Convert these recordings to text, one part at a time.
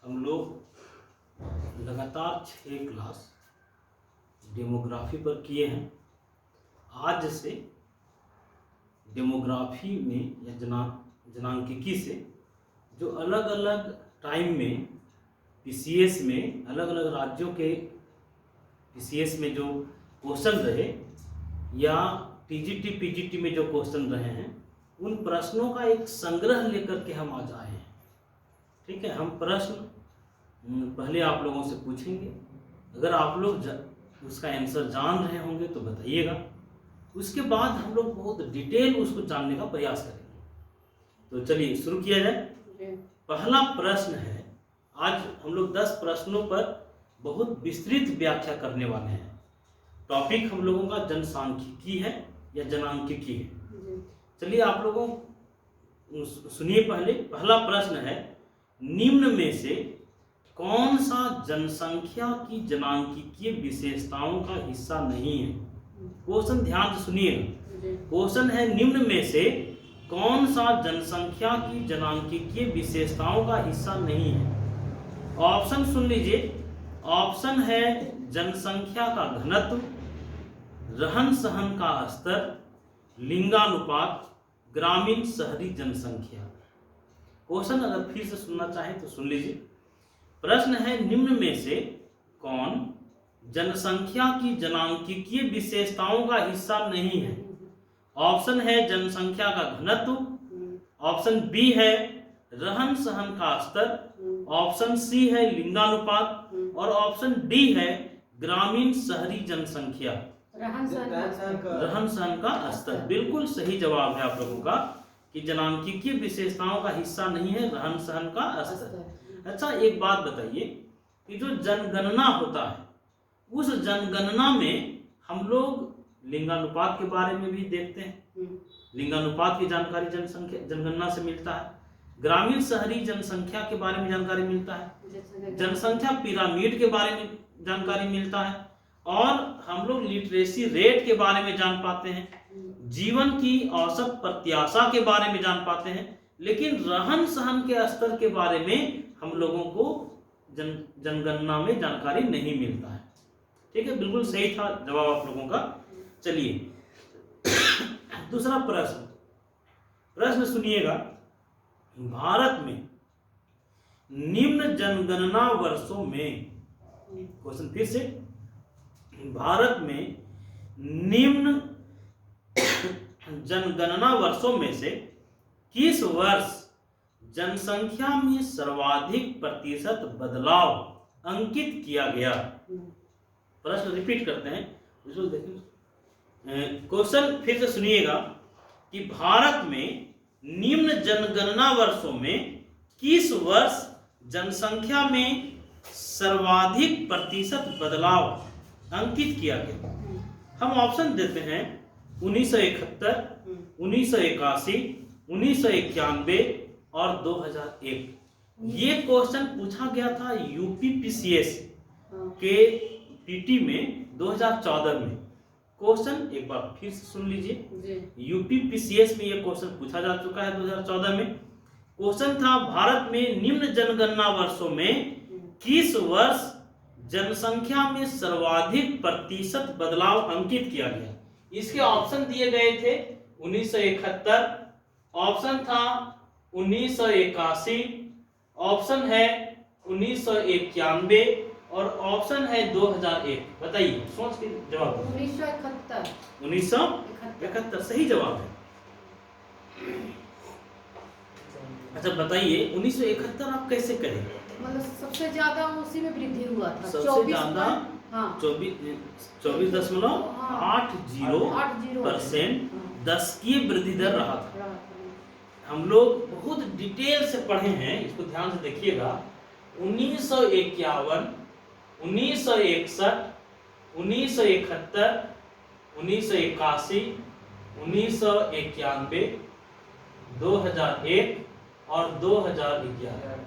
हम लोग लगातार 6 क्लास डेमोग्राफी पर किए हैं। आज से डेमोग्राफी में या जनांकिकी से जो अलग अलग टाइम में पीसीएस में अलग अलग राज्यों के पीसीएस में जो क्वेश्चन रहे या टीजीटी पीजीटी में जो क्वेश्चन रहे हैं, उन प्रश्नों का एक संग्रह लेकर के हम आज आए हैं। ठीक है, हम प्रश्न पहले आप लोगों से पूछेंगे। अगर आप लोग उसका आंसर जान रहे होंगे तो बताइएगा। उसके बाद हम लोग बहुत डिटेल उसको जानने का प्रयास करेंगे। तो चलिए शुरू किया जाए। पहला प्रश्न है, आज हम लोग 10 प्रश्नों पर बहुत विस्तृत व्याख्या करने वाले हैं। टॉपिक हम लोगों का जनसांख्यिकी है या जनांकिकी है। चलिए आप लोगों सुनिए। पहला प्रश्न है, निम्न में से कौन सा जनसंख्या की जनांकिकीय विशेषताओं का हिस्सा नहीं है? क्वेश्चन ध्यान से सुनिएगा। क्वेश्चन है, निम्न में से कौन सा जनसंख्या की जनांकिकीय विशेषताओं का हिस्सा नहीं है? ऑप्शन सुन लीजिए। ऑप्शन है जनसंख्या का घनत्व, रहन सहन का स्तर, लिंगानुपात, ग्रामीण शहरी जनसंख्या। क्वेश्चन अगर फिर से सुनना चाहें तो सुन लीजिए। प्रश्न है, निम्न में से कौन जनसंख्या की जनांकिकीय विशेषताओं का हिस्सा नहीं है? ऑप्शन है जनसंख्या का घनत्व, ऑप्शन बी है रहन सहन का स्तर, ऑप्शन सी है लिंगानुपात और ऑप्शन डी है ग्रामीण शहरी जनसंख्या। रहन सहन का स्तर बिल्कुल सही जवाब है आप लोगों का कि जनांकिकीय विशेषताओं का हिस्सा नहीं है रहन सहन का स्तर। अच्छा, एक बात बताइए कि जो जनगणना होता है, उस जनगणना में हम लोग लिंगानुपात के बारे में भी देखते हैं। लिंगानुपात की जानकारी जनगणना से मिलता है। ग्रामीण शहरी जनसंख्या के बारे में जानकारी मिलता है। जनसंख्या पिरामिड के बारे में जानकारी मिलता है। और हम लोग लिटरेसी रेट के बारे में जान पाते हैं। जीवन की औसत प्रत्याशा के बारे में जान पाते हैं। लेकिन रहन सहन के स्तर के बारे में हम लोगों को जनगणना में जानकारी नहीं मिलता है। ठीक है, बिल्कुल सही था जवाब आप लोगों का। चलिए दूसरा प्रश्न सुनिएगा। भारत में निम्न जनगणना वर्षों में, क्वेश्चन फिर से, भारत में निम्न जनगणना वर्षों में से किस वर्ष जनसंख्या में सर्वाधिक प्रतिशत बदलाव अंकित किया गया? प्रश्न रिपीट करते हैं, क्वेश्चन फिर से सुनिएगा कि भारत में निम्न जनगणना वर्षों में किस वर्ष जनसंख्या में सर्वाधिक प्रतिशत बदलाव अंकित किया गया? हम ऑप्शन देते हैं 1971, 1981, 1991 और 2001। ये क्वेश्चन पूछा गया था यूपी पीसीएस के पीटी में 2014 में। क्वेश्चन एक बार फिर से सुन लीजिए। यूपी पीसीएस में ये क्वेश्चन पूछा जा चुका है 2014 में। क्वेश्चन था, भारत में निम्न जनगणना वर्षों में किस वर्ष जनसंख्या में सर्वाधिक प्रतिशत बदलाव अंकित किया गया? इसके ऑप्शन दिए गए थे 1971, ऑप्शन था 1981, ऑप्शन है 1991 और ऑप्शन है 2001। बताइए, सोच के जवाब। 1971 सही जवाब है। अच्छा बताइए, 1971 आप कैसे करें? मतलब सबसे ज्यादा उसी में वृद्धि हुआ था। सबसे ज्यादा 24.80% दशकीय वृद्धि दर रहा था। हम लोग बहुत डिटेल से पढ़े हैं, इसको ध्यान से देखिएगा। 1951, 1961, 1971, 1981, 1991, 2001 और 2011।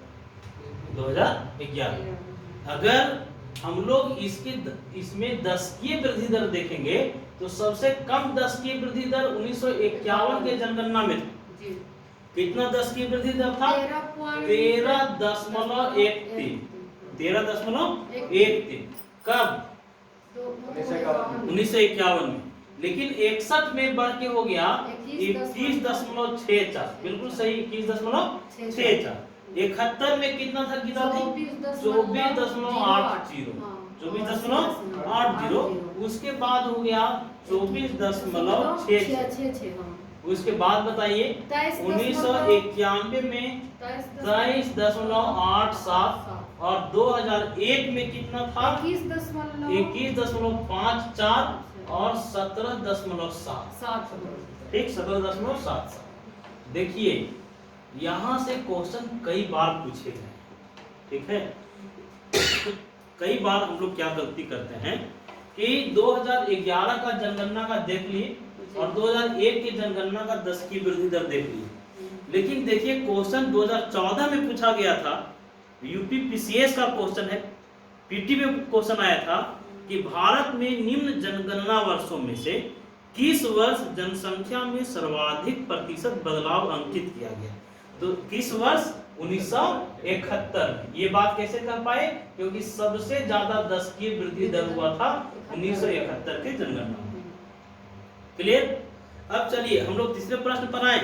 अगर हम लोग इसमें दशकीय वृद्धि दर देखेंगे तो सबसे कम दशकीय वृद्धि दर 1951 के जनगणना में थी। कितना 10 की वृद्धि दर था? 13.13, 13.13। कब? 1951 में। लेकिन 61 में बढ़ के हो गया 21.64। बिल्कुल सही, 21.64। 71 में कितना था गीता दी? 24.80, 24.80। उसके बाद हो गया 24.66। उसके बाद बताइए 1991 में 23.87 और 2001 में कितना था? 21.54 और 17.7। ठीक, 17.77। देखिए यहां से क्वेश्चन कई बार पूछे गए, ठीक है। कई बार हम लोग क्या गलती करते हैं कि 2011 का जनगणना का देख लिए और 2001 की जनगणना का 10 की वृद्धि दर देख लिए। लेकिन देखिए क्वेश्चन 2014 में पूछा गया था, यूपी पीसीएस का क्वेश्चन है, पीटी में क्वेश्चन आया था कि भारत में निम्न जनगणना वर्षों में से किस वर्ष जनसंख्या में सर्वाधिक प्रतिशत बदलाव अंकित किया गया? तो किस वर्ष? 1971। ये बात कैसे कर पाए? क्योंकि सबसे ज्यादा 10 की वृद्धि दर हुआ था 1971 के जनगणना में। क्लियर? अब चलिए हम लोग तीसरे प्रश्न पर आए।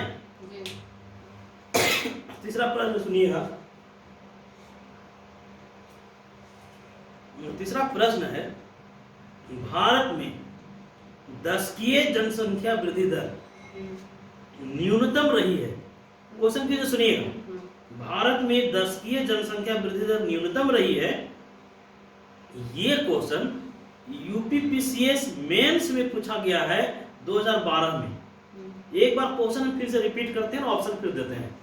तीसरा प्रश्न सुनिएगा। तीसरा प्रश्न है, भारत में 10कीय जनसंख्या वृद्धि दर न्यूनतम रही है। क्वेश्चन फिर सुनिएगा। भारत में 10कीय जनसंख्या वृद्धि दर न्यूनतम रही है। ये क्वेश्चन यूपी पीसीएस मेंस में पूछा गया है 2012 में। एक बार क्वेश्चन फिर से रिपीट करते हैं और ऑप्शन फिर देते हैं।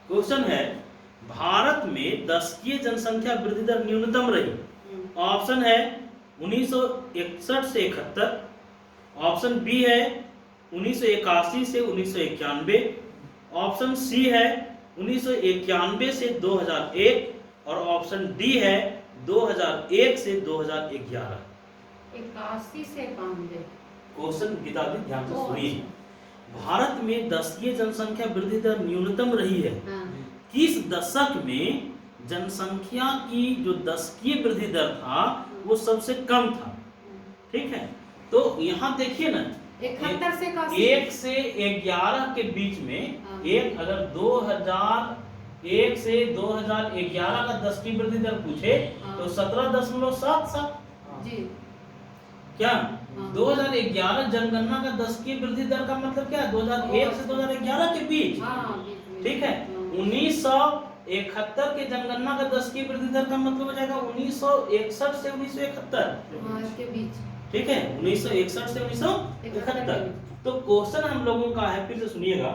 क्वेश्चन है भारत में 10कीय जनसंख्या वृद्धि दर न्यूनतम रही। ऑप्शन है 1961 से 71, ऑप्शन बी है 1981 से 1991, ऑप्शन सी है 1991 से 2001 और ऑप्शन डी है 2001 से 2011। 81 से 91। क्वेश्चन गीता दी ध्यान से सुनिए। भारत में 10कीय जनसंख्या वृद्धि दर न्यूनतम रही है। किस दशक में जनसंख्या की जो 10कीय वृद्धि दर था वो सबसे कम था? ठीक है, तो यहाँ देखिए ना, 71 से 1 से 11 के बीच में एक अगर 2001 से 2011 का 10 की वृद्धि दर पूछे तो 17.77। जी क्या 2011 जनगणना का 10 की वृद्धि दर का मतलब क्या है? 2001 से 2011 के बीच। ठीक है, 1971 के जनगणना का 10 की वृद्धि दर का मतलब हो जाएगा 1961 से 1971 के बीच। ठीक है, 1961 से 1971। तो क्वेश्चन हम लोगों का है, फिर से सुनिएगा,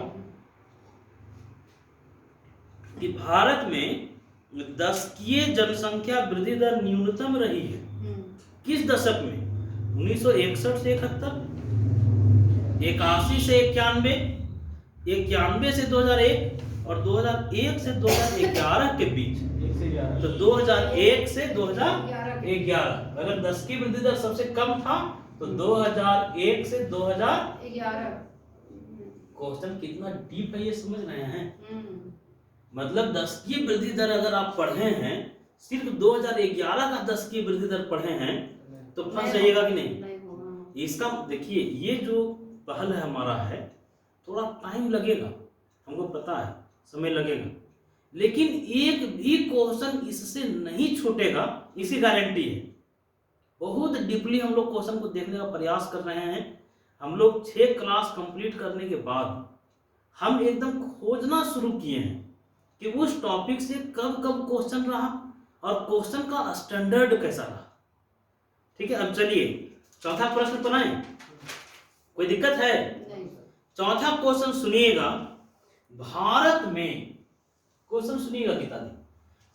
कि भारत में 10कीय जनसंख्या वृद्धि दर न्यूनतम रही है किस दशक में? 1961 से 71, 81 से 91, 91 से 2001 और 2001 से 2011 के बीच। तो 2001 से 2011 अगर 10 की वृद्धि दर सबसे कम था तो 2001 से 2011। क्वेश्चन कितना डीप है ये समझ रहे हैं? मतलब 10 की वृद्धि दर अगर आप पढ़े हैं, सिर्फ 2011 का 10 की वृद्धि दर पढ़े हैं तो फंस जाइएगा कि नहीं? इसका देखिए, ये जो पहल है हमारा है, थोड़ा टाइम लगेगा, हमको पता है समय लगेगा, लेकिन एक भी क्वेश्चन इससे नहीं छूटेगा, इसी गारंटी है। बहुत डीपली हम लोग क्वेश्चन को देखने का प्रयास कर रहे हैं। हम लोग 6 क्लास कंप्लीट करने के बाद हम एकदम खोजना शुरू किए हैं कि उस टॉपिक से कब कब क्वेश्चन रहा और क्वेश्चन का स्टैंडर्ड कैसा रहा। ठीक है, अब चलिए चौथा प्रश्न तो नहीं, कोई दिक्कत है? चौथा क्वेश्चन सुनिएगा। भारत में, क्वेश्चन सुनिएगा गीता जी,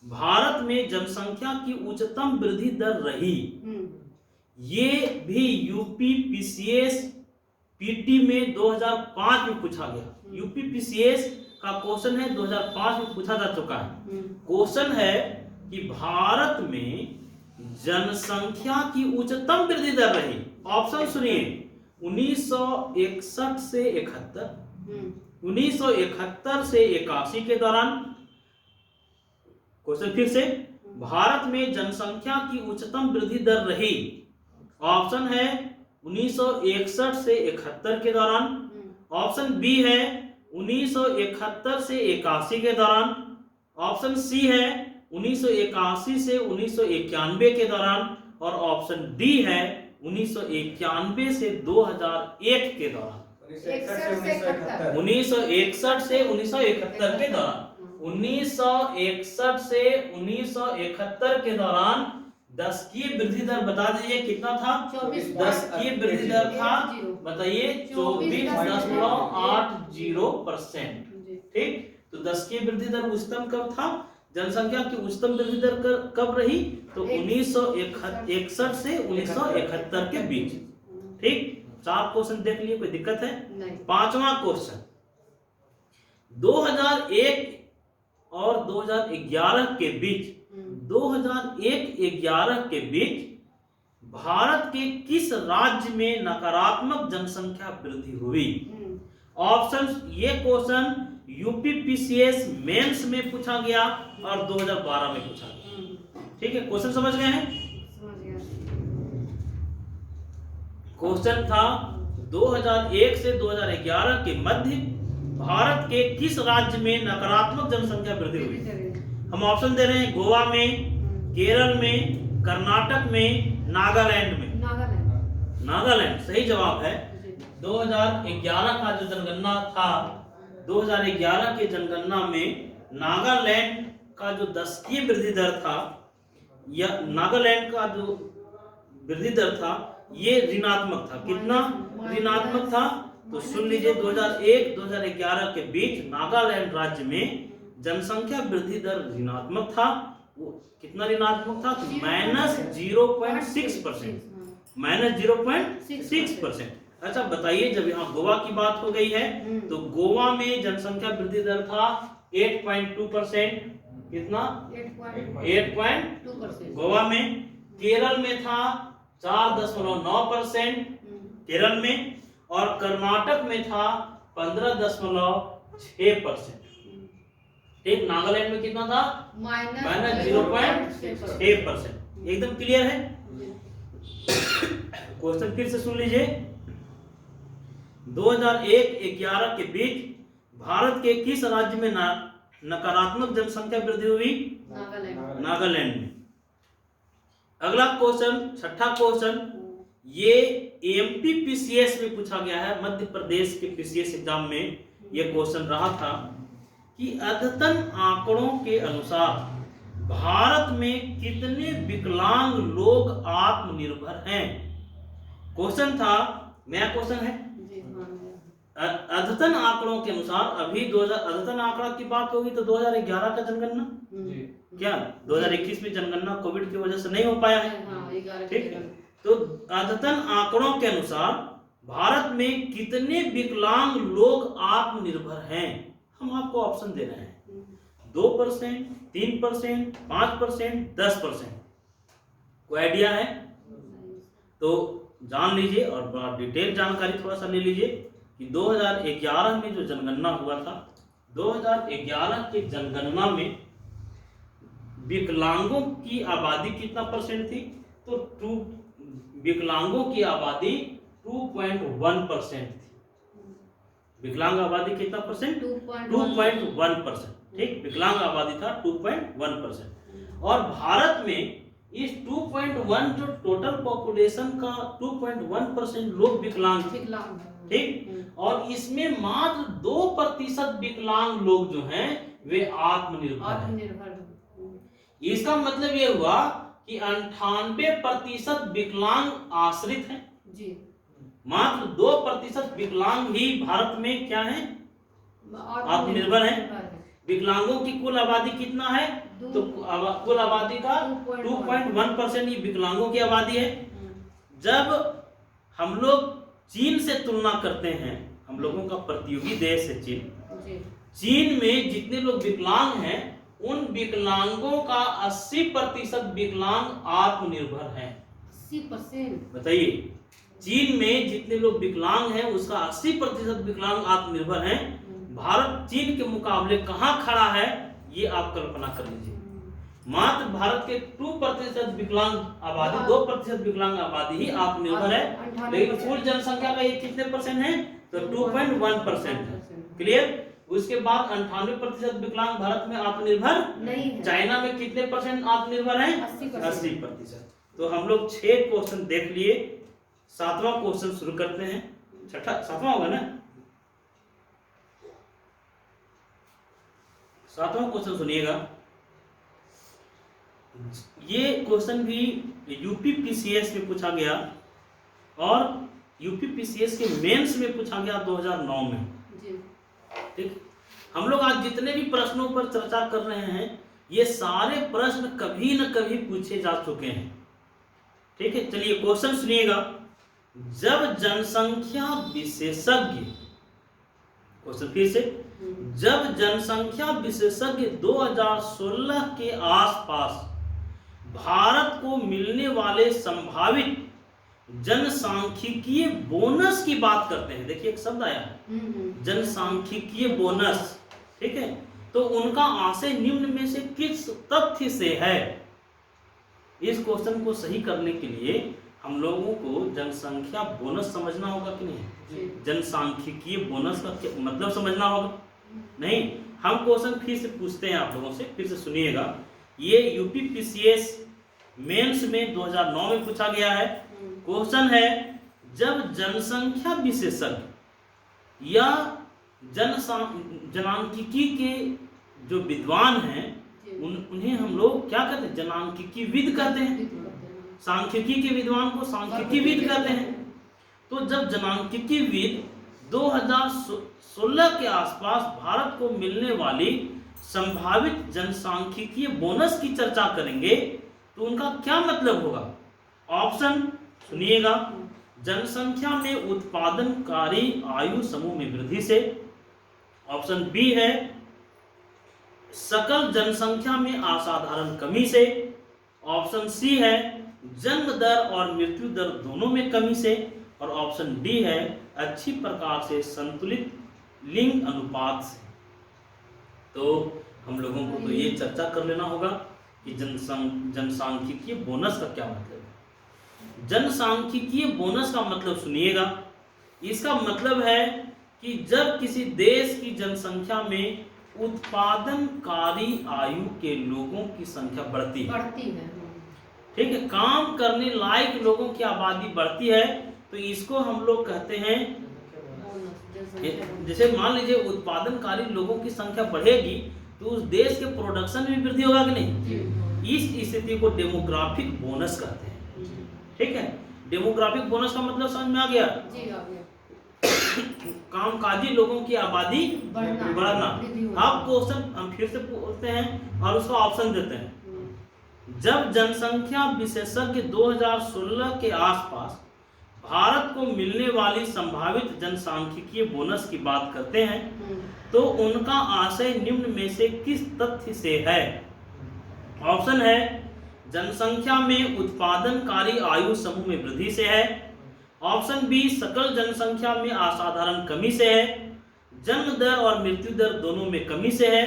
भारत में जनसंख्या की उच्चतम वृद्धि दर रही, ये भी यूपी पीसीएस पीटी में 2005 में पूछा गया। यूपी पीसीएस का क्वेश्चन है, 2005 में पूछा जा चुका है। क्वेश्चन है कि भारत में जनसंख्या की उच्चतम वृद्धि दर रही। ऑप्शन सुनिए, 1961 से 71, हम्म, 1971 से 81 के दौरान, क्वेश्चन फिर से, भारत में जनसंख्या की उच्चतम वृद्धि दर रही। ऑप्शन है 1961 से 71 के दौरान, ऑप्शन बी है 1971 से 81 के दौरान, ऑप्शन सी है 1981 से 1991 के दौरान, और ऑप्शन डी है 1991 से 2001 के दौरान। 1961 से 1971 के दौरान, 1961 से 1971 के दौरान 10 की वृद्धि दर बता दीजिए कितना था? 10 की वृद्धि दर था, बताइए 24.80%। ठीक, तो 10 की वृद्धि दर उच्चतम कब था? जनसंख्या की उच्चतम वृद्धि दर कब रही? तो 1961 से 1971 के बीच। ठीक, 4 क्वेश्चन देख लिए, कोई दिक्कत है? नहीं। 5वां क्वेश्चन, 2001 और 2011 के बीच, 2001-11 के बीच भारत के किस राज्य में नकारात्मक जनसंख्या वृद्धि हुई? ऑप्शन, ये क्वेश्चन यूपीपीसीएस मेंस में पूछा गया और 2012 में पूछा गया। ठीक है, क्वेश्चन समझ गए हैं? समझ गया। क्वेश्चन था 2001 से 2011 के मध्य भारत के किस राज्य में नकारात्मक जनसंख्या वृद्धि हुई? हम ऑप्शन दे रहे हैं, गोवा में, केरल में, कर्नाटक में, नागालैंड में। नागालैंड सही जवाब है। 2011 का जो जनगणना था, 2011 के जनगणना में नागालैंड का जो 10 की वृद्धि दर था, या नागालैंड का जो वृद्धि दर था ये ऋणात्मक था। कितना ऋणात्मक था? तो सुन लीजिए, 2001-2011 के बीच नागालैंड राज्य में जनसंख्या वृद्धि दर ऋणात्मक था। वो कितना ऋणात्मक था? -0.6%, -0.6%। अच्छा बताइए, जब यहाँ गोवा की बात हो गई है तो गोवा में जनसंख्या वृद्धि दर था 8.2%। कितना? 8.2% गोवा में। केरल में था 4.9% केरल में, और कर्नाटक में था 15.6%। ठीक, नागालैंड में कितना था? -0.6%। एकदम क्लियर है? क्वेश्चन फिर से सुन लीजिए, 2001-11 के बीच भारत के किस राज्य में नकारात्मक जनसंख्या वृद्धि हुई? नागालैंड में। अगला क्वेश्चन, 6ठा क्वेश्चन, ये एमपी पीसीएस में पूछा गया है, मध्य प्रदेश के पीसीएस एग्जाम में ये क्वेश्चन रहा था कि अद्यतन आंकड़ों के अनुसार भारत में कितने विकलांग लोग आत्मनिर्भर हैं? क्वेश्चन था, नया क्वेश्चन है। अद्यतन आंकड़ों के अनुसार, अभी 2000 अद्यतन आंकड़ा की बात होगी तो 2011 का जनगणना, क्या 2021 में जनगणना कोविड की वजह से नहीं हो पाया है। ठीक, तो अद्यतन आंकड़ों के अनुसार भारत में कितने विकलांग लोग आत्मनिर्भर हैं? हम आपको ऑप्शन दे रहे हैं, 2%, 3%, 5%, 10%। कोई आइडिया है? तो जान लीजिए और बड़ा डिटेल जानकारी थोड़ा सा ले लीजिए कि 2011 में जो जनगणना हुआ था, 2011 के जनगणना में विकलांगों की आबादी कितना परसेंट थी? तो विकलांगों की आबादी 2.1% थी। विकलांग आबादी कितना परसेंट? 2.1%। ठीक, विकलांग आबादी था 2.1%। और भारत में इस 2.1 जो टोटल पॉपुलेशन का 2.1% लोग विकलांग थे। ठीक, और इसमें मात्र 2% विकलांग लोग जो हैं वे आत्मनिर्भर हैं। इसका मतलब ये हुआ कि 98% विकलांग आश्रित हैं जी। मात्र 2% विकलांग ही भारत में क्या है? आत्मनिर्भर है। विकलांगों की कुल आबादी कितना है? तो कुल आबादी का 2.1% ही विकलांगों की आबादी है। जब हम लोग चीन से तुलना करते हैं, हम लोगों का प्रतियोगी देश है चीन में जितने लोग विकलांग हैं उन विकलांगों का 80% विकलांग आत्मनिर्भर हैं। 80%? बताइए, चीन में जितने लोग विकलांग हैं उसका 80% विकलांग आत्मनिर्भर हैं। भारत चीन के मुकाबले कहाँ खड़ा है ये आप कल्पना कर लीजिए। मात्र भारत के 2% विकलांग आबादी, 2% विकलांग आबादी ही आत्मनिर्भर है, लेकिन कुल जनसंख्या का ये कितने परसेंट है? तो 2.1% है। क्लियर? उसके बाद 98% विकलांग भारत में आत्मनिर्भर नहीं है। चाइना में कितने परसेंट आत्मनिर्भर है? 80%। तो हम लोग 6 क्वेश्चन देख लिए। 7वां क्वेश्चन शुरू करते हैं। 7वां होगा ना? 7वां क्वेश्चन सुनिएगा। ये क्वेश्चन भी यूपी पीसीएस में पूछा गया और यूपी पीसीएस के मेंस में पूछा गया 2009 में। ठीक, हम लोग आज जितने भी प्रश्नों पर चर्चा कर रहे हैं ये सारे प्रश्न कभी न कभी पूछे जा चुके हैं। ठीक है, चलिए क्वेश्चन सुनिएगा। जब जनसंख्या विशेषज्ञ, क्वेश्चन फिर से, जब जनसंख्या विशेषज्ञ 2016 के आसपास भारत को मिलने वाले संभावित जनसांख्यिकीय बोनस की बात करते हैं, देखिए एक शब्द आया जनसांख्यिकीय बोनस, ठीक है, तो उनका आशय निम्न में से किस तथ्य से है? इस क्वेश्चन को सही करने के लिए हम लोगों को जनसंख्या बोनस समझना होगा कि नहीं? जनसांख्यिकीय बोनस का मतलब समझना होगा। नहीं, हम क्वेश्चन फिर से पूछते हैं आप लोगों से, फिर से सुनिएगा। ये यूपी पीसीएस मेंस में 2009 में पूछा गया है। क्वेश्चन है, जब जनसंख्या विशेषज्ञ या जनांकिकी के जो विद्वान हैं उन्हें हम लोग क्या कहते हैं? जनांकिकीविद कहते हैं। सांख्यिकी के विद्वान को सांख्यिकीविद कहते हैं। तो जब जनांकिकीविद 2016 के आसपास भारत को मिलने वाली संभावित जनसांख्यिकीय बोनस की चर्चा करेंगे तो उनका क्या मतलब होगा? ऑप्शन सुनिएगा। जनसंख्या में उत्पादनकारी आयु समूह में वृद्धि से। ऑप्शन बी है सकल जनसंख्या में असाधारण कमी से। ऑप्शन सी है जन्म दर और मृत्यु दर दोनों में कमी से। और ऑप्शन डी है अच्छी प्रकार से संतुलित लिंग अनुपात से। तो हम लोगों को तो ये चर्चा कर लेना होगा कि जनसांख्यिकीय बोनस का क्या मतलब है। जनसांख्यिकीय बोनस का मतलब सुनिएगा। इसका मतलब है कि जब किसी देश की जनसंख्या में उत्पादनकारी आयु के लोगों की संख्या बढ़ती है, ठीक है, काम करने लायक लोगों की आबादी बढ़ती है, तो इसको हम लोग कहते हैं, जैसे मान लीजिए उत्पादनकारी लोगों की संख्या बढ़ेगी तो उस देश के प्रोडक्शन में वृद्धि होगा कि नहीं? इस स्थिति को डेमोग्राफिक बोनस कहते हैं। ठीक है, डेमोग्राफिक बोनस का मतलब समझ में आ गया? कामकाजी लोगों की आबादी बढ़ना। अब क्वेश्चन हम फिर से पूछते हैं और उसका ऑप्शन देते हैं। जब जनसंख्या विशेषज्ञ 2016 के आसपास भारत को मिलने वाली संभावित जनसांख्यिकीय बोनस की बात करते हैं तो उनका आशय निम्न में से किस तथ्य से है? ऑप्शन है जनसंख्या में उत्पादनकारी आयु समूह में वृद्धि से है। ऑप्शन बी सकल जनसंख्या में असाधारण कमी से है। जन्म दर और मृत्यु दर दोनों में कमी से है।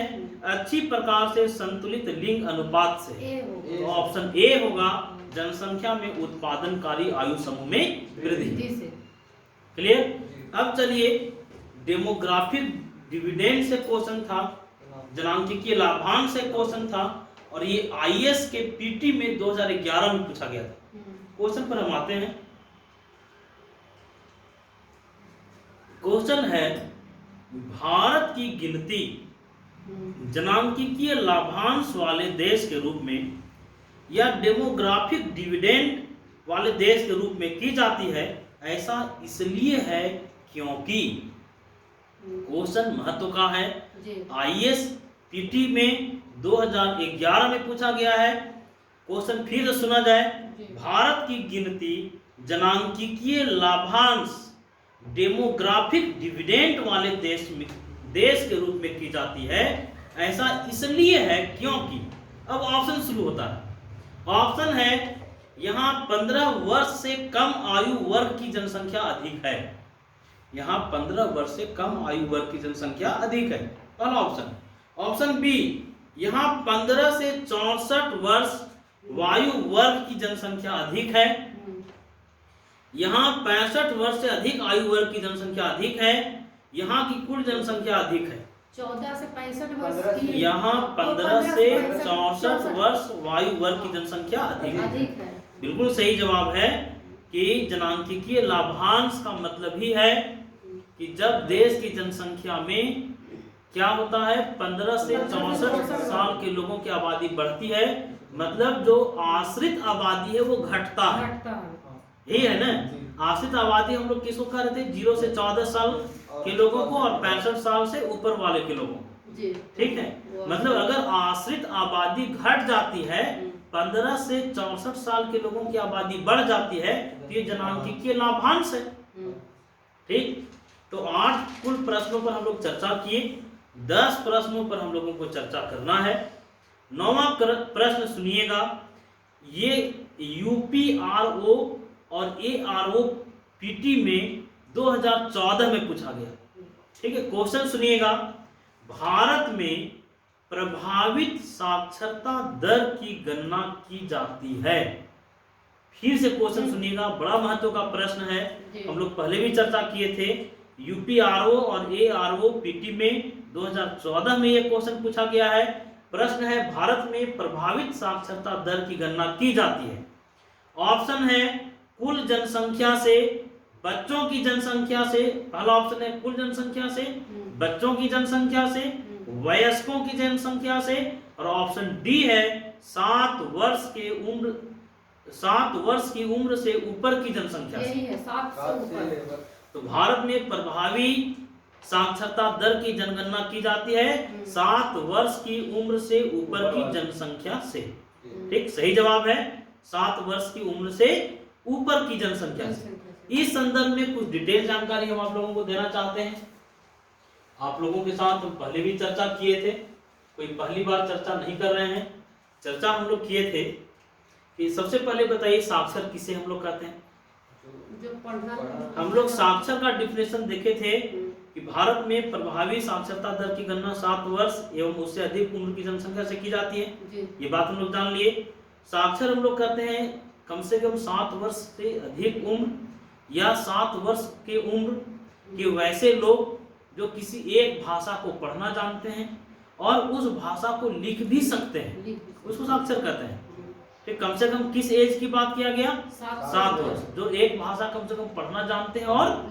अच्छी प्रकार से संतुलित लिंग अनुपात से है। तो ऑप्शन ए होगा जनसंख्या में उत्पादनकारी आयु समूह में वृद्धि से। क्लियर? अब चलिए डेमोग्राफिक डिविडेंड से क्वेश्चन था, जनांकिकीय लाभांश से क्वेश्चन था और ये आईएएस के पीटी में 2011 में पूछा गया था। क्वेश्चन पर हम आते हैं। क्वेश्चन है भारत की गिनती जनांकिकीय लाभांश वाले देश के रूप में या डेमोग्राफिक डिविडेंड वाले देश के रूप में की जाती है। ऐसा इसलिए है क्योंकि क्वेश्चन महत्व का है। आईएएस पीटी में 2011 में पूछा गया है। क्वेश्चन फिर से सुना जाए। भारत की गिनती जनांकिकीय लाभांश डेमोग्राफिक डिविडेंड वाले देश के रूप में की जाती है। ऐसा इसलिए है क्योंकि, अब ऑप्शन शुरू होता है। ऑप्शन है यहाँ 15 वर्ष से कम आयु वर्ग की जनसंख्या अधिक है। यहाँ 15 वर्ष से कम आयु वर्ग की जनसंख्या अधिक है, पहला ऑप्शन। ऑप्शन बी, यहाँ 15 से 64 वर्ष वायु वर्ग की जनसंख्या अधिक है। यहाँ 65 वर्ष से अधिक आयु वर्ग की जनसंख्या अधिक है। यहाँ की कुल जनसंख्या अधिक है। 14 से 65 वर्ष की, यहाँ 15 से 64 वर्ष वायु वर्ग की जनसंख्या अधिक है। बिल्कुल सही जवाब है कि जनांकिकीय लाभांश का मतलब ही है कि जब देश की जनसंख्या में क्या होता है, 15 से 64 साल के लोगों की आबादी बढ़ती है, मतलब जो आश्रित आबादी है वो घटता है। यही है ना, आश्रित आबादी हम लोग किसको कह रहे थे, 0 से 14 साल के लोगों को और 65 साल से ऊपर वाले के लोगों को। ठीक है, मतलब अगर आश्रित आबादी घट जाती है, 15 से 64 साल के लोगों की आबादी बढ़ जाती है, तो ये जनांकिकीय लाभांश है। ठीक, तो 8 कुल प्रश्नों पर हम लोग चर्चा किए, 10 प्रश्नों पर हम लोगों को चर्चा करना है। 9वां प्रश्न सुनिएगा, ये यूपीआरओ और एआरओ पीटी में 2014 में पूछा गया। ठीक है, क्वेश्चन सुनिएगा, भारत में प्रभावित साक्षरता दर की गणना की जाती है। फिर से क्वेश्चन सुनिएगा, बड़ा महत्व का प्रश्न है, हम लोग पहले भी चर्चा किए थे। यूपीआरओ और एआरओ पीटी में 2014 में यह क्वेश्चन पूछा गया है। प्रश्न है, भारत में प्रभावित साक्षरता दर की गणना की जाती है। ऑप्शन है कुल जनसंख्या से, बच्चों की जनसंख्या से, पहला ऑप्शन है कुल जनसंख्या से, बच्चों की जनसंख्या से, वयस्कों की जनसंख्या से, और ऑप्शन डी है 7 वर्ष की उम्र से ऊपर की जनसंख्या से। यही है, 7 से ऊपर। तो भारत में प्रभावी साक्षरता दर की जनगणना की जाती है 7 वर्ष की उम्र से ऊपर की जनसंख्या से। ठीक, सही जवाब है 7 वर्ष की उम्र से ऊपर की जनसंख्या से। इस संदर्भ में कुछ डिटेल जानकारी हम आप लोगों को देना चाहते हैं। आप लोगों के साथ हम पहले भी चर्चा किए थे, कोई पहली बार चर्चा नहीं कर रहे हैं। चर्चा हम लोग किए थे कि सबसे पहले बताइए साक्षर किसे हम लोग कहते हैं। जो पढ़ना, हम लोग साक्षर का डिफिनेशन देखे थे कि भारत में प्रभावी साक्षरता दर की गणना 7 वर्ष एवं उससे अधिक उम्र की जनसंख्या से की जाती है। ये बात हम लोग जान लिए। साक्षर हम लोग कहते हैं कम से कम 7 वर्ष से अधिक उम्र या 7 वर्ष के उम्र के वैसे लोग जो किसी एक भाषा को पढ़ना जानते हैं और उस भाषा को लिख भी सकते हैं, उसको साक्षर कहते हैं। फिर कम से कम किस एज की बात किया गया, 7 वर्ष, जो एक भाषा कम से कम पढ़ना जानते हैं और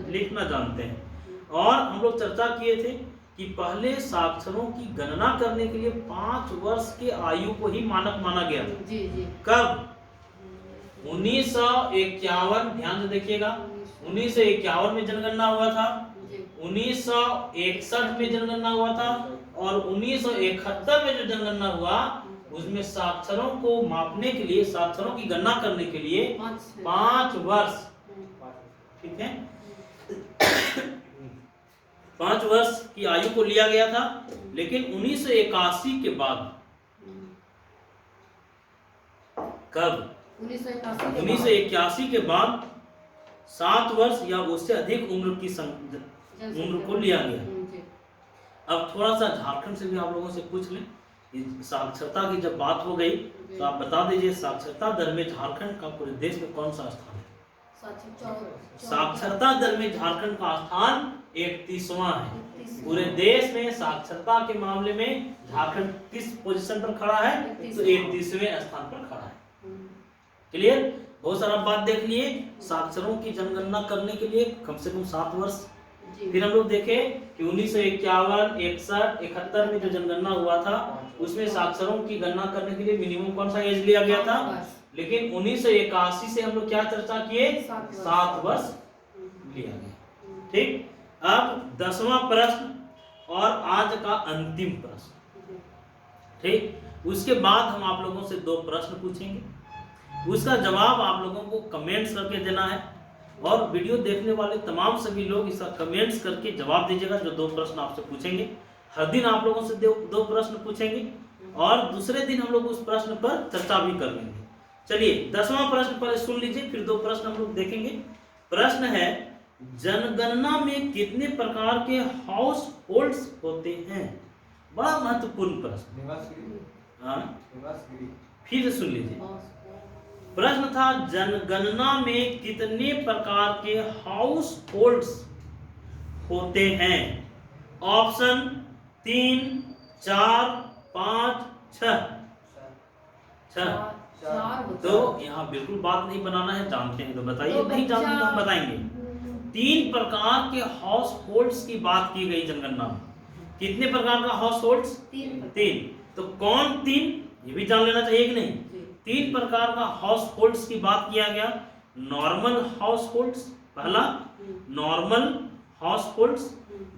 लिखना जानते हैं। और हम लोग चर्चा किए थे कि पहले साक्षरों की गणना करने के लिए 5 वर्ष के आयु को ही मानक माना गया था। कब, 1951, ध्यान से देखिएगा, 1951 में जनगणना हुआ था, 1961 में जनगणना हुआ था, और 1971 में जो जनगणना हुआ उसमें साक्षरों को मापने के लिए, साक्षरों की गणना करने के लिए 5 वर्ष, ठीक है, 5 वर्ष की आयु को लिया गया था। लेकिन 1981 के बाद, कब, 1981 के बाद 7 वर्ष या उससे अधिक उम्र को लिया गया। अब थोड़ा सा झारखंड से भी आप लोगों से पूछ लें, साक्षरता की जब बात हो गई तो आप बता दीजिए साक्षरता दर में झारखंड का पूरे देश में कौन सा स्थान है। साक्षरता दर में झारखंड का स्थान 31वां है। पूरे देश में साक्षरता के मामले में झारखंड किस पोजीशन पर खड़ा है, तो 31वें स्थान पर खड़ा है। क्लियर, बहुत सारा बात देख लिए। साक्षरों की जनगणना करने के लिए कम से कम 7 वर्ष। फिर हम लोग देखे कि 1951, 61, 71 में जो जनगणना हुआ था उसमें साक्षरों की गणना करने के लिए मिनिमम कौन सा एज लिया गया था। लेकिन 1981 से हम लोग क्या चर्चा किए, 7 वर्ष लिया गया। ठीक, अब 10वां प्रश्न और आज का अंतिम प्रश्न। ठीक, उसके बाद हम आप लोगों से 2 प्रश्न पूछेंगे, उसका जवाब आप लोगों को कमेंट्स करके देना है। और वीडियो देखने वाले तमाम सभी लोग इसका कमेंट्स करके जवाब दीजिएगा जो 2 प्रश्न आपसे पूछेंगे। हर दिन आप लोगों से 2 प्रश्न पूछेंगे और दूसरे दिन हम लोग उस प्रश्न पर चर्चा भी कर लेंगे। चलिए 10वां प्रश्न पर सुन लीजिए, फिर 2 प्रश्न हम लोग देखेंगे। प्रश्न है जनगणना में कितने प्रकार के हाउस होल्ड्स होते हैं? बड़ा महत्वपूर्ण प्रश्न। हाँ, फिर से सुन लीजिए। प्रश्न था जनगणना में कितने प्रकार के हाउस होल्ड्स होते हैं? ऑप्शन 3, 4, 5, 6। 6 तो यहाँ बिल्कुल बात नहीं बनाना है, जानते हैं तो बताइए, तो नहीं जानते तो हम बच्चा- बताएंगे। 3 प्रकार के हाउस होल्ड्स की बात की गई जनगणना में। कितने प्रकार का हाउस होल्ड्स? 3। तो कौन 3, ये भी जान लेना चाहिए कि नहीं? 3 प्रकार का हाउस होल्ड्स की बात किया गया। नॉर्मल हाउस होल्ड्स, पहला नॉर्मल हाउस होल्ड्स,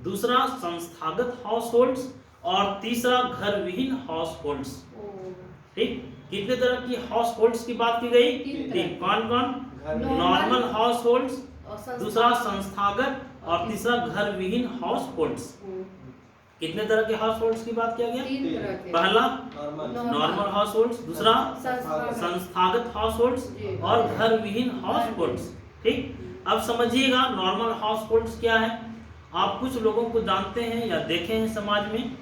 दूसरा संस्थागत हाउस होल्ड्स, और तीसरा घर विहीन हाउस होल्ड्स। ठीक, कितने तरह की हाउस होल्ड्स की बात की गई? 3। कौन कौन? नॉर्मल हाउस होल्ड्स, दूसरा संस्थागत, और तीसरा घर विहीन हाउस होल्ड्स। कितने तरह के हाउस होल्ड्स की बात किया गया? 3 तरह के। पहला नॉर्मल नॉर्मल हाउस होल्ड्स, दूसरा संस्थागत। संस्थागत हाउस होल्ड्स, और घर विहीन हाउस होल्ड्स। ठीक, अब समझिएगा नॉर्मल हाउस होल्ड्स क्या है। आप कुछ लोगों को जानते हैं या देखे हैं समाज में,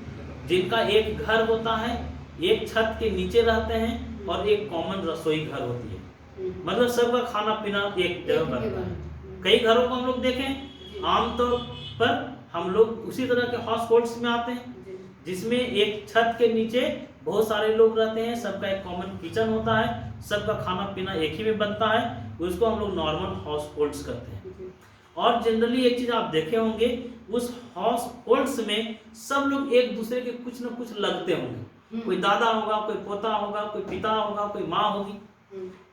जिनका एक घर होता है, एक छत के नीचे रहते हैं, और एक कॉमन रसोई घर होती है। मतलब सबका खाना पीना एक जगह बनता है। कई घरों को हम लोग देखें, आमतौर पर हम लोग उसी तरह के हाउस होल्ड्स में आते हैं, जिसमें एक छत के नीचे बहुत सारे लोग रहते हैं, सबका एक कॉमन किचन होता है, सबका खाना पीना एक ही में बनता है, उसको हम लोग नॉर्मल हाउस होल्ड्स करते हैं। और जनरली एक चीज आप देखे होंगे, उस हाउस होल्ड्स में सब लोग एक दूसरे के कुछ न कुछ लगते होंगे। कोई दादा होगा, कोई पोता होगा, कोई पिता होगा, कोई माँ होगी,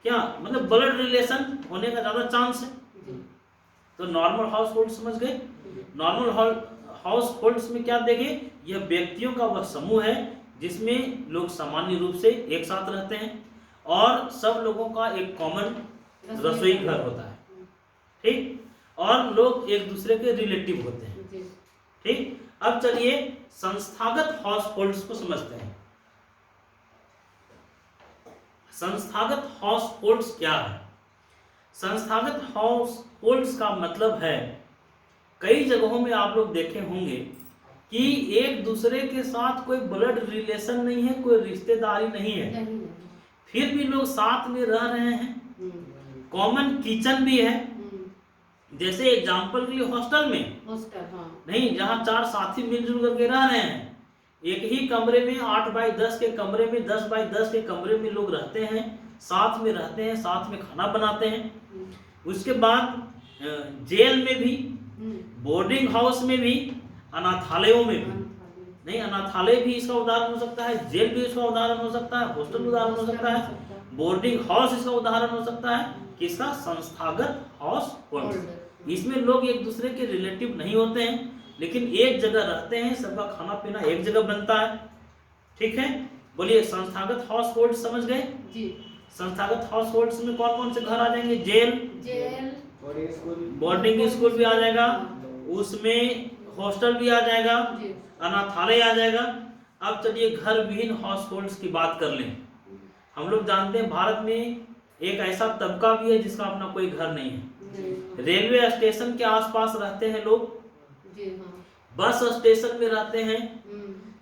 क्या मतलब ब्लड रिलेशन होने का ज्यादा चांस है। तो नॉर्मल हाउस होल्ड समझ गए। नॉर्मल हाउस होल्ड्स में क्या देंगे, यह व्यक्तियों का वह समूह है जिसमें लोग सामान्य रूप से एक साथ रहते हैं, और सब लोगों का एक कॉमन रसोई घर होता है। ठीक, और लोग एक दूसरे के रिलेटिव होते हैं। ठीक, अब चलिए संस्थागत हाउस होल्ड्स को समझते हैं। संस्थागत हाउस होल्ड्स क्या है? संस्थागत हाउस होल्ड्स का मतलब है, कई जगहों में आप लोग देखे होंगे कि एक दूसरे के साथ कोई ब्लड रिलेशन नहीं है, कोई रिश्तेदारी नहीं है, फिर भी लोग साथ में रह रहे हैं, कॉमन किचन भी है। जैसे एग्जाम्पल के लिए हॉस्टल में नहीं, जहाँ 4 साथी मिलजुल करके रह रहे हैं, एक ही कमरे में 8 बाई 10 के कमरे में, 10 बाई 10 के कमरे में लोग रहते हैं, साथ में रहते हैं, साथ में खाना बनाते हैं। उसके बाद जेल में भी, बोर्डिंग हाउस में भी, अनाथालयों में भी, नहीं अनाथालय भी इसका उदाहरण हो सकता है, जेल भी इसका उदाहरण हो सकता है, हॉस्टल उदाहरण हो सकता है, बोर्डिंग हाउस इसका उदाहरण हो सकता है। किसका? संस्थागत हाउस होल्ड। इसमें लोग एक दूसरे के रिलेटिव नहीं होते हैं, लेकिन एक जगह रहते हैं, सबका खाना पीना एक जगह बनता है। ठीक है, बोलिए संस्थागत हाउस होल्ड समझ गए जी। संस्थागत हाउस होल्ड्स में कौन कौन से घर आ जाएंगे? जेल, बोर्डिंग स्कूल भी आ जाएगा, उसमें हॉस्टल भी आ जाएगा, अनाथालय आ जाएगा। अब चलिए घर विहीन हाउस होल्ड्स की बात कर लें। हम लोग जानते हैं भारत में एक ऐसा तबका भी है जिसका अपना कोई घर नहीं है। रेलवे स्टेशन के आसपास रहते हैं लोग, बस स्टेशन में रहते हैं,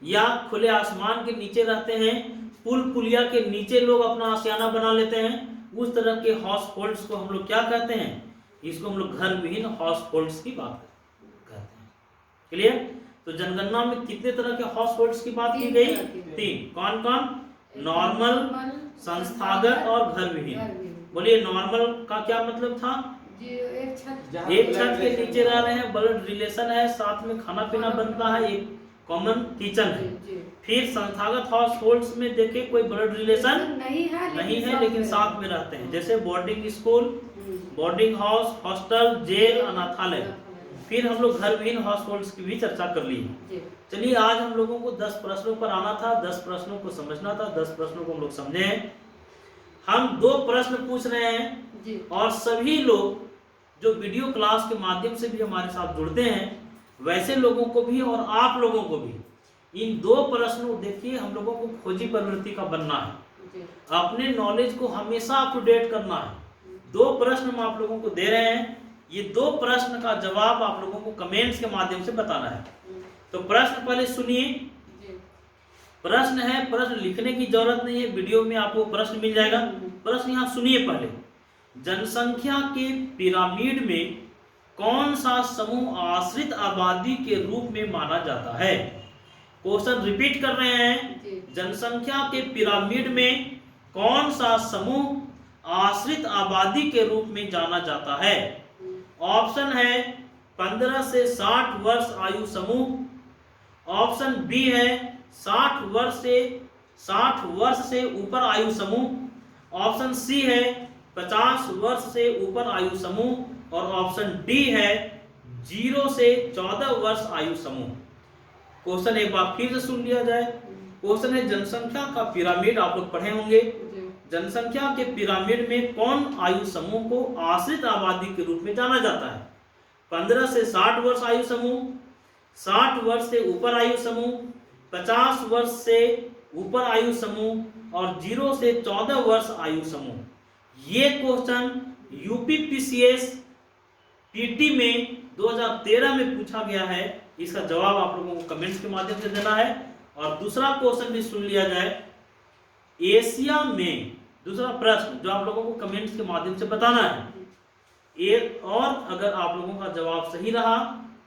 या खुले आसमान के नीचे रहते हैं, पुल पुलिया के नीचे लोग अपना आशियाना बना लेते हैं। उस तरह के हाउस होल्ड्स को हम लोग क्या कहते हैं? इसको हम लोग घर विहीन हाउस होल्ड्स की बात कहते हैं। क्लियर? तो जनगणना में कितने तरह के हाउस होल्ड्स की बात की गई? 3। कौन कौन? नॉर्मल, संस्थागत और घर विहीन। बोलिए नॉर्मल का क्या मतलब था? एक छत के नीचे रह रहे हैं, ब्लड रिलेशन है, साथ में खाना पीना बनता है, एक कॉमन किचन है। फिर संस्थागत हाउस होल्ड्स में देखे कोई ब्लड रिलेशन नहीं है, लेकिन साथ में रहते हैं, जैसे boarding school, boarding house, hostel, jail, अनाथालय। फिर हम लोग घर विहीन हाउस होल्ड्स की भी चर्चा कर ली है। चलिए आज हम लोगों को 10 प्रश्नों पर आना था, 10 प्रश्नों को समझना था, 10 प्रश्नों को हम लोग समझे हैं। हम 2 प्रश्न पूछ रहे हैं, और सभी लोग जो वीडियो क्लास के माध्यम से भी हमारे साथ जुड़ते हैं, वैसे लोगों को भी और आप लोगों को भी इन 2 प्रश्नों, देखिए हम लोगों को खोजी प्रवृत्ति का बनना है। जी। अपने नॉलेज को हमेशा अप टू डेट करना है। 2 प्रश्न हम आप लोगों को दे रहे हैं, ये 2 प्रश्न का जवाब आप लोगों को कमेंट्स के माध्यम से बताना है। तो प्रश्न पहले सुनिए। जी। प्रश्न है, प्रश्न लिखने की जरूरत नहीं है, वीडियो में आपको प्रश्न मिल जाएगा। प्रश्न यहाँ सुनिए पहले। जनसंख्या के पिरामिड में कौन सा समूह आश्रित आबादी के रूप में माना जाता है? क्वेश्चन रिपीट कर रहे हैं। जी। जनसंख्या के पिरामिड में कौन सा समूह आश्रित आबादी के रूप में जाना जाता है? ऑप्शन है 15 से 60 वर्ष आयु समूह, ऑप्शन बी है 60 वर्ष से ऊपर आयु समूह, ऑप्शन सी है 50 वर्ष से ऊपर आयु समूह, और ऑप्शन डी है 0 से 14 वर्ष आयु समूह। क्वेश्चन एक बार फिर से सुन लिया जाए। क्वेश्चन है, जनसंख्या का पिरामिड आप लोग पढ़े होंगे। जनसंख्या के पिरामिड में कौन आयु समूह को आश्रित आबादी के रूप में जाना जाता है? 15 से 60 वर्ष आयु समूह, 60 वर्ष से ऊपर आयु समूह, 50 वर्ष से ऊपर आयु समूह, और 0 से 14 वर्ष आयु समूह। ये क्वेश्चन यूपी पीसीएस पीटी में 2013 में पूछा गया है। इसका जवाब आप लोगों को कमेंट्स के माध्यम से देना है। और दूसरा क्वेश्चन भी सुन लिया जाए। एशिया में, दूसरा प्रश्न जो आप लोगों को कमेंट्स के माध्यम से बताना है। और अगर आप लोगों का जवाब सही रहा,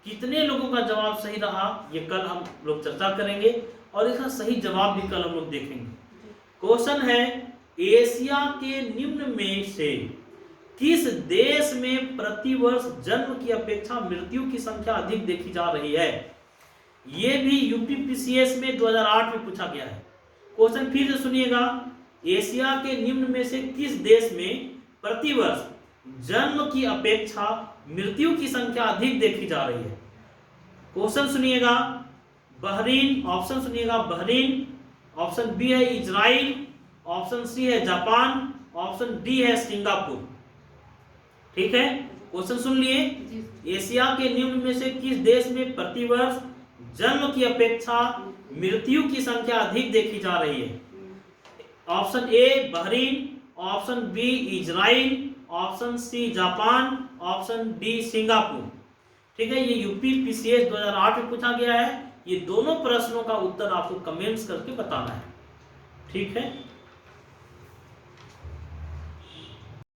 कितने लोगों का जवाब सही रहा, ये कल हम लोग चर्चा करेंगे और इसका सही जवाब भी कल हम लोग देखेंगे। क्वेश्चन है, एशिया के निम्न में से किस देश में प्रतिवर्ष जन्म की अपेक्षा मृत्यु की संख्या अधिक देखी जा रही है? यह भी यूपी पीसीएस में 2008 में पूछा गया है। क्वेश्चन फिर से सुनिएगा। एशिया के निम्न में से किस देश में प्रतिवर्ष जन्म की अपेक्षा मृत्यु की संख्या अधिक देखी जा रही है? क्वेश्चन सुनिएगा। बहरीन, ऑप्शन सुनिएगा, बहरीन, ऑप्शन बी है इजराइल, ऑप्शन सी है जापान, ऑप्शन डी है सिंगापुर। ठीक है, क्वेश्चन सुन लिए। एशिया के निम्न में से किस देश में प्रतिवर्ष जन्म की अपेक्षा मृत्यु की संख्या अधिक देखी जा रही है? Option A Bahrain, option B Israel, option C Japan, option D Singapore. ठीक है, ये यूपी पीसीएस 2008 में पूछा गया है। ये दोनों प्रश्नों का उत्तर आपको कमेंट्स करके बताना है। ठीक है।